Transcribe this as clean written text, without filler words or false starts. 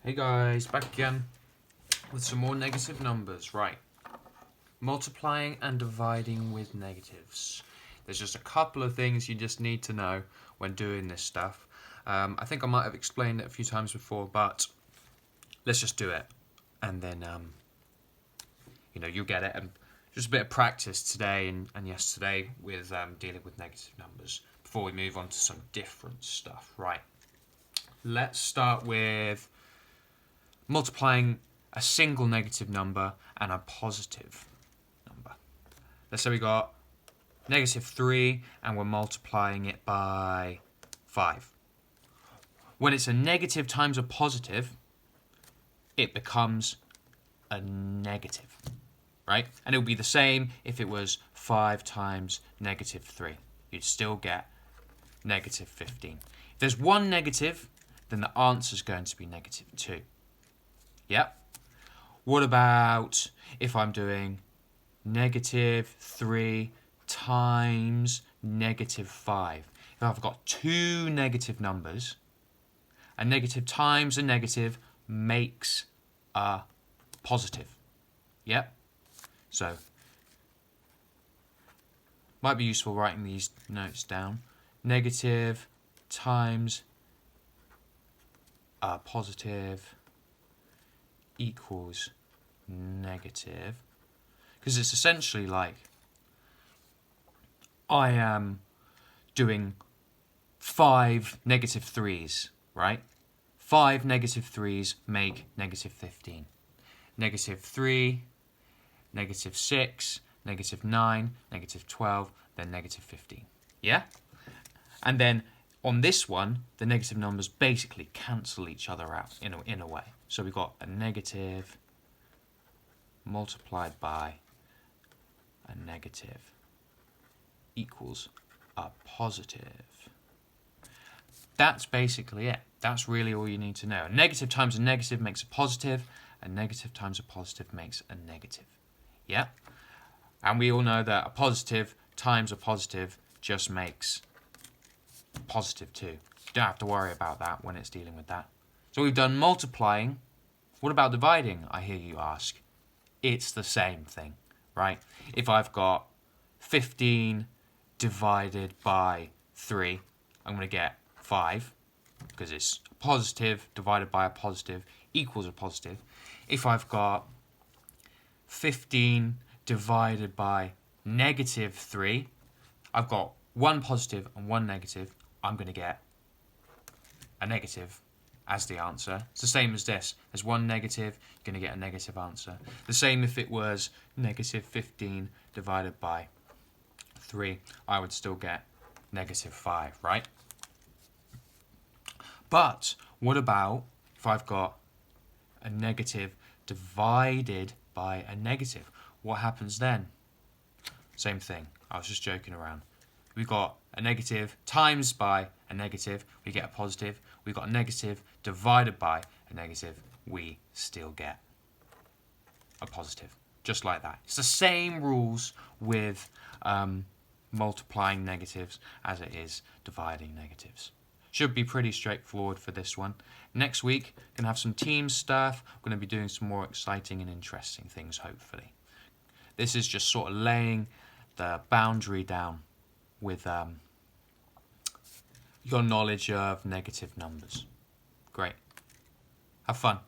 Hey guys, back again with some more negative numbers. Right, multiplying and dividing with negatives. There's just a couple of things you just need to know when doing this stuff. I think I might have explained it a few times before, but let's just do it, and then you'll get it. And just a bit of practice today and yesterday with dealing with negative numbers before we move on to some different stuff. Right, let's start with multiplying a single negative number and a positive number. Let's say we got -3 and we're multiplying it by 5. When it's a negative times a positive, it becomes a negative, right? And it would be the same if it was 5 times -3. You'd still get -15. If there's one negative, then the answer is going to be -2. Yep. What about if I'm doing -3 times -5? If I've got two negative numbers, a negative times a negative makes a positive. Yep. So, might be useful writing these notes down. Negative times a positive equals negative, because it's essentially like I am doing 5 -3s, right? 5 -3s make -15. -3, -6, -9, -12, then -15. Yeah? And then on this one, the negative numbers basically cancel each other out in a way. So we've got a negative multiplied by a negative equals a positive. That's basically it. That's really all you need to know. A negative times a negative makes a positive. A negative times a positive makes a negative. Yeah? And we all know that a positive times a positive just makes positive 2. You don't have to worry about that when it's dealing with that. So we've done multiplying. What about dividing, I hear you ask? It's the same thing, right? If I've got 15 divided by 3, I'm going to get 5, because it's a positive divided by a positive equals a positive. If I've got 15 divided by -3, I've got one positive and one negative, I'm going to get a negative as the answer. It's the same as this. There's one negative, you're going to get a negative answer. The same if it was -15 divided by 3, I would still get -5, right? But what about if I've got a negative divided by a negative? What happens then? Same thing. I was just joking around. We've got a negative times by a negative, we get a positive. We've got a negative divided by a negative, we still get a positive. Just like that. It's the same rules with multiplying negatives as it is dividing negatives. Should be pretty straightforward for this one. Next week, going to have some team stuff. We're going to be doing some more exciting and interesting things, hopefully. This is just sort of laying the boundary down with your knowledge of negative numbers. Great. Have fun.